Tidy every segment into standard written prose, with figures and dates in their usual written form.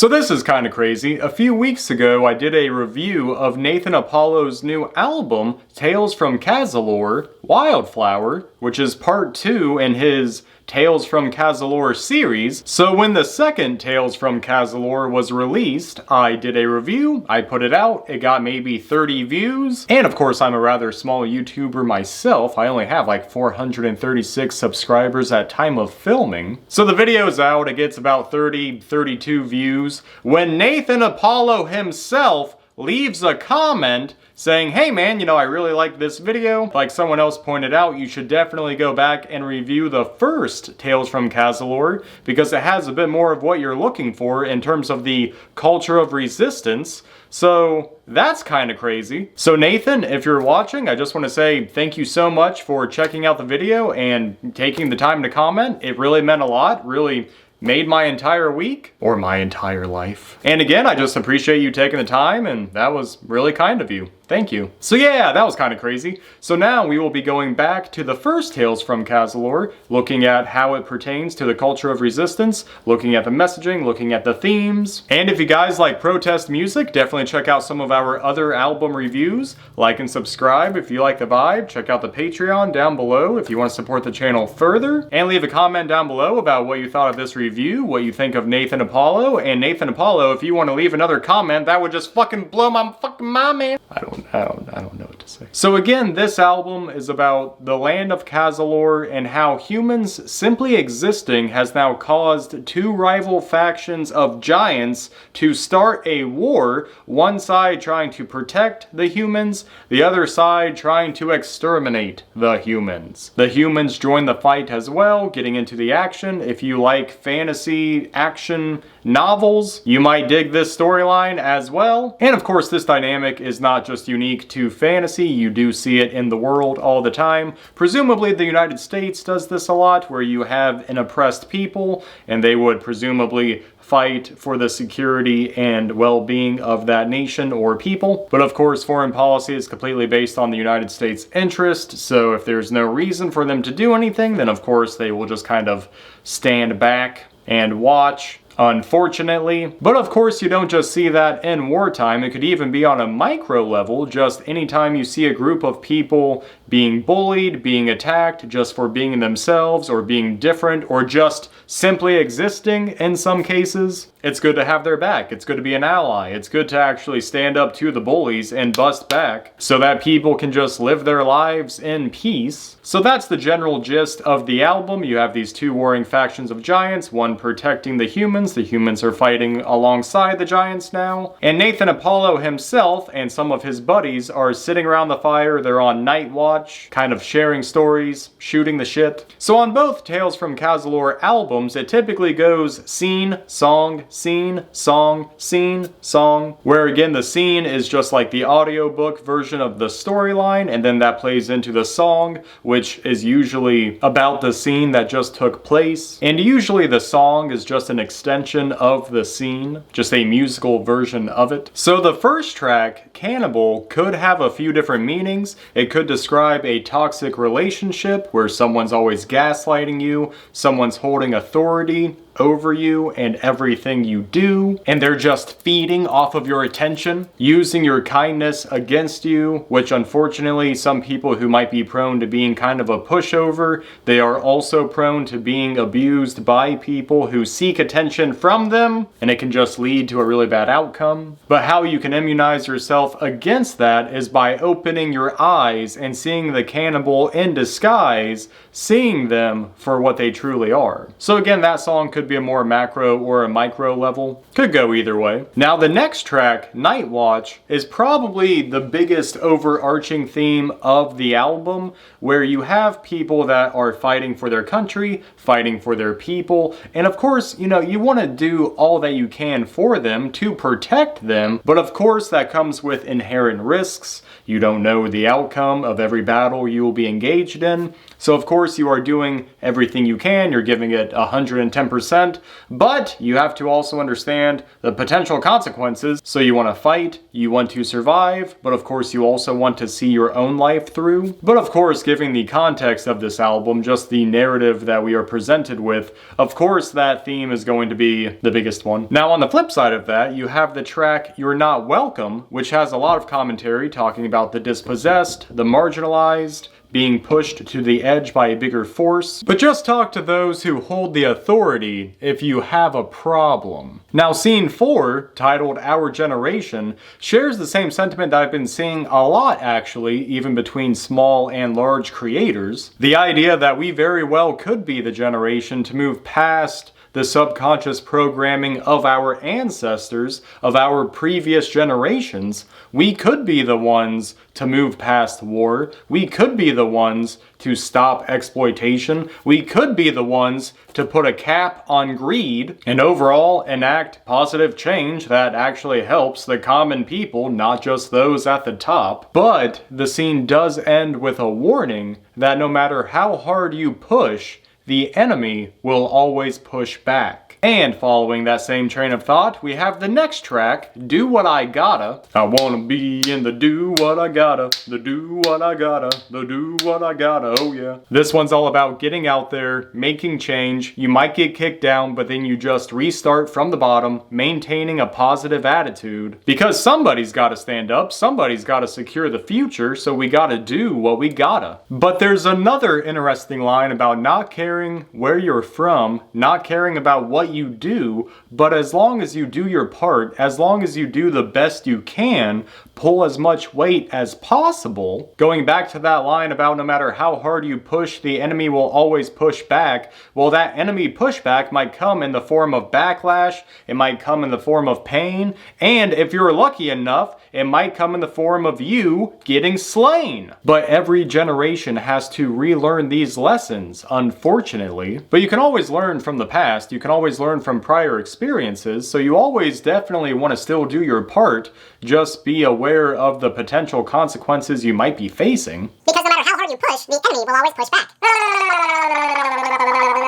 So this is kind of crazy. A few weeks ago, I did a review of Naethan Apollo's new album, Tales from Cazilor, Wyldflower, which is part 2 in his Tales from Cazilor series. So when the second Tales from Cazilor was released, I did a review, I put it out, it got maybe 30 views, and of course I'm a rather small YouTuber myself. I only have like 436 subscribers at time of filming. So the video's out, it gets about 32 views, when Naethan Apollo himself leaves a comment saying, hey man, I really like this video. Like someone else pointed out, you should definitely go back and review the first Tales from Cazilor because it has a bit more of what you're looking for in terms of the culture of resistance. So that's kind of crazy. So Naethan, if you're watching, I just want to say thank you so much for checking out the video and taking the time to comment. It really meant a lot, really made my entire week, or my entire life. And again, I just appreciate you taking the time, and that was really kind of you. Thank you. So yeah, that was kind of crazy. So now we will be going back to the first Tales from Cazilor, looking at how it pertains to the culture of resistance, looking at the messaging, looking at the themes. And if you guys like protest music, definitely check out some of our other album reviews. Like and subscribe if you like the vibe. Check out the Patreon down below if you want to support the channel further. And leave a comment down below about what you thought of this review, what you think of Naethan Apollo. And Naethan Apollo, if you want to leave another comment, that would just fucking blow my fucking mind, man. I don't know what to say. So again, this album is about the land of Cazilor and how humans simply existing has now caused two rival factions of giants to start a war, one side trying to protect the humans, the other side trying to exterminate the humans. The humans join the fight as well, getting into the action. If you like fantasy action novels, you might dig this storyline as well. And of course, this dynamic is not just unique to fantasy, you do see it in the world all the time. Presumably the United States does this a lot, where you have an oppressed people and they would presumably fight for the security and well-being of that nation or people. But of course, foreign policy is completely based on the United States' interest, so if there's no reason for them to do anything, then of course they will just kind of stand back and watch, unfortunately. But of course, you don't just see that in wartime. It could even be on a micro level, just anytime you see a group of people being bullied, being attacked just for being themselves or being different or just simply existing in some cases. It's good to have their back. It's good to be an ally. It's good to actually stand up to the bullies and bust back so that people can just live their lives in peace. So that's the general gist of the album. You have these two warring factions of giants, one protecting the humans. The humans are fighting alongside the giants now. And Naethan Apollo himself and some of his buddies are sitting around the fire. They're on night watch, kind of sharing stories, shooting the shit. So on both Tales from Cazilor albums, it typically goes scene, song, scene, song, scene, song, where again the scene is just like the audiobook version of the storyline, and then that plays into the song, which is usually about the scene that just took place. And usually the song is just an extension of the scene, just a musical version of it. So the first track, Cannibal, could have a few different meanings. It could describe a toxic relationship where someone's always gaslighting you, someone's holding authority over you and everything you do, and they're just feeding off of your attention, using your kindness against you, which unfortunately some people who might be prone to being kind of a pushover, they are also prone to being abused by people who seek attention from them, and it can just lead to a really bad outcome. But how you can immunize yourself against that is by opening your eyes and seeing the cannibal in disguise, seeing them for what they truly are. So again, that song could be a more macro or a micro level. Could go either way. Now the next track, Night Watch, is probably the biggest overarching theme of the album, where you have people that are fighting for their country, fighting for their people, and of course, you want to do all that you can for them to protect them, but of course that comes with inherent risks. You don't know the outcome of every battle you will be engaged in, so of course you are doing everything you can, you're giving it 110%, 100%, but you have to also understand the potential consequences. So you want to fight, you want to survive, but of course you also want to see your own life through. But of course, giving the context of this album, just the narrative that we are presented with, of course that theme is going to be the biggest one. Now on the flip side of that, you have the track You're Not Welcome, which has a lot of commentary talking about the dispossessed, the marginalized, being pushed to the edge by a bigger force. But just talk to those who hold the authority if you have a problem. Now scene 4, titled Our Generation, shares the same sentiment that I've been seeing a lot actually, even between small and large creators. The idea that we very well could be the generation to move past the subconscious programming of our ancestors, of our previous generations. We could be the ones to move past war. We could be the ones to stop exploitation. We could be the ones to put a cap on greed and overall enact positive change that actually helps the common people, not just those at the top. But the scene does end with a warning that no matter how hard you push, the enemy will always push back. And following that same train of thought, we have the next track, Do What I Gotta. I wanna be in the do what I gotta, the do what I gotta, the do what I gotta, oh yeah. This one's all about getting out there, making change. You might get kicked down, but then you just restart from the bottom, maintaining a positive attitude. Because somebody's gotta stand up, somebody's gotta secure the future, so we gotta do what we gotta. But there's another interesting line about not caring where you're from, not caring about what you do, but as long as you do your part, as long as you do the best you can, pull as much weight as possible. Going back to that line about no matter how hard you push, the enemy will always push back. Well, that enemy pushback might come in the form of backlash, it might come in the form of pain, and if you're lucky enough, it might come in the form of you getting slain. But every generation has to relearn these lessons, unfortunately. But you can always learn from the past, you can always learn from prior experiences, so you always definitely want to still do your part, just be aware of the potential consequences you might be facing. Because no matter how hard you push, the enemy will always push back.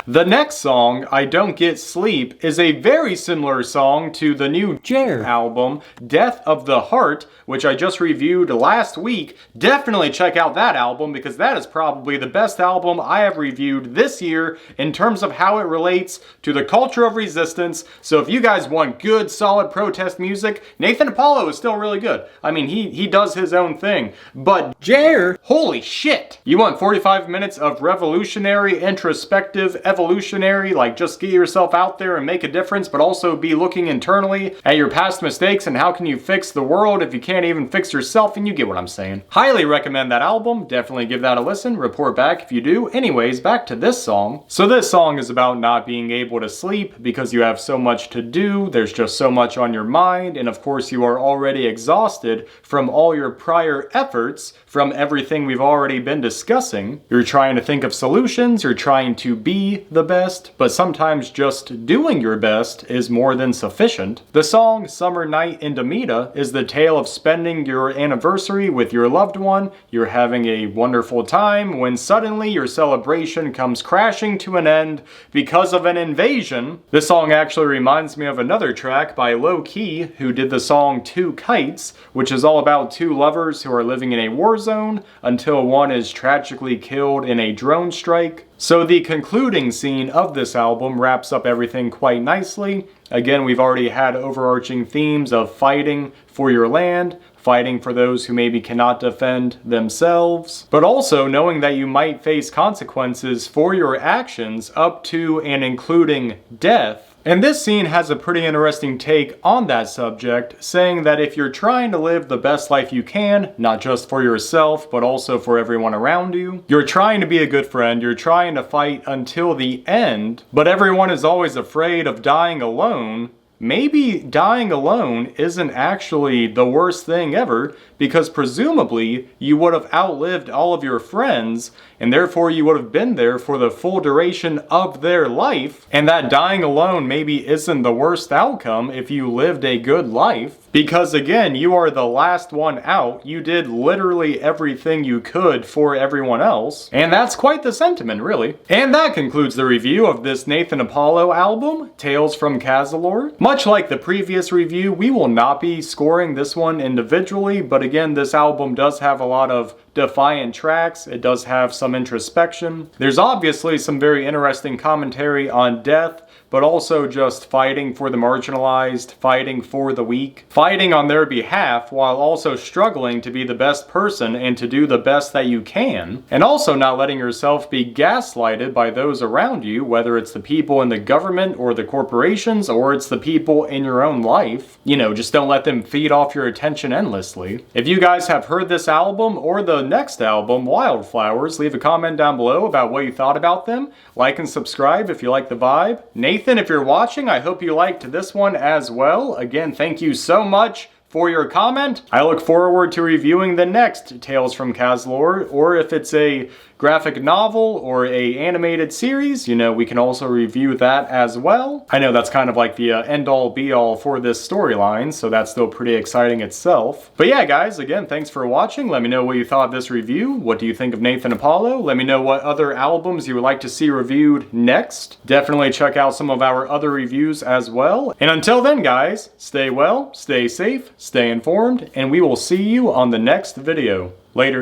The next song, I Don't Get Sleep, is a very similar song to the new Jer album, Death of the Heart, which I just reviewed last week. Definitely check out that album because that is probably the best album I have reviewed this year in terms of how it relates to the culture of resistance. So if you guys want good, solid protest music, Naethan Apollo is still really good. I mean, he does his own thing. But Jer, holy shit! You want 45 minutes of revolutionary, introspective, evolutionary, like just get yourself out there and make a difference, but also be looking internally at your past mistakes and how can you fix the world if you can't even fix yourself, and you get what I'm saying. Highly recommend that album. Definitely give that a listen. Report back if you do. Anyways, back to this song. So this song is about not being able to sleep because you have so much to do. There's just so much on your mind, and of course you are already exhausted from all your prior efforts, from everything we've already been discussing. You're trying to think of solutions, you're trying to be the best, but sometimes just doing your best is more than sufficient. The song Summer Night in Demeta is the tale of spending your anniversary with your loved one. You're having a wonderful time when suddenly your celebration comes crashing to an end because of an invasion. This song actually reminds me of another track by Low Key, who did the song Two Kites, which is all about two lovers who are living in a war zone until one is tragically killed in a drone strike. So the concluding scene of this album wraps up everything quite nicely. Again, we've already had overarching themes of fighting for your land, fighting for those who maybe cannot defend themselves, but also knowing that you might face consequences for your actions up to and including death. And this scene has a pretty interesting take on that subject, saying that if you're trying to live the best life you can, not just for yourself, but also for everyone around you, you're trying to be a good friend, you're trying to fight until the end, but everyone is always afraid of dying alone, maybe dying alone isn't actually the worst thing ever, because presumably you would have outlived all of your friends, and therefore you would have been there for the full duration of their life, and that dying alone maybe isn't the worst outcome if you lived a good life. Because again, you are the last one out, you did literally everything you could for everyone else, and that's quite the sentiment, really. And that concludes the review of this Naethan Apollo album, Tales from Cazilor. Much like the previous review, we will not be scoring this one individually, but again, this album does have a lot of defiant tracks, it does have some introspection. There's obviously some very interesting commentary on death, but also just fighting for the marginalized, fighting for the weak, fighting on their behalf while also struggling to be the best person and to do the best that you can, and also not letting yourself be gaslighted by those around you, whether it's the people in the government or the corporations or it's the people in your own life. You know, just don't let them feed off your attention endlessly. If you guys have heard this album or the next album, Wyldflowers, leave a comment down below about what you thought about them. Like and subscribe if you like the vibe. Nathan, if you're watching, I hope you liked this one as well. Again, thank you so much for your comment. I look forward to reviewing the next Tales from Cazlor, or if it's a graphic novel or a animated series, you know, we can also review that as well. I know that's kind of like the end-all be-all for this storyline, so that's still pretty exciting itself. But yeah, guys, again, thanks for watching. Let me know what you thought of this review. What do you think of Naethan Apollo? Let me know what other albums you would like to see reviewed next. Definitely check out some of our other reviews as well. And until then, guys, stay well, stay safe, stay informed, and we will see you on the next video. Later.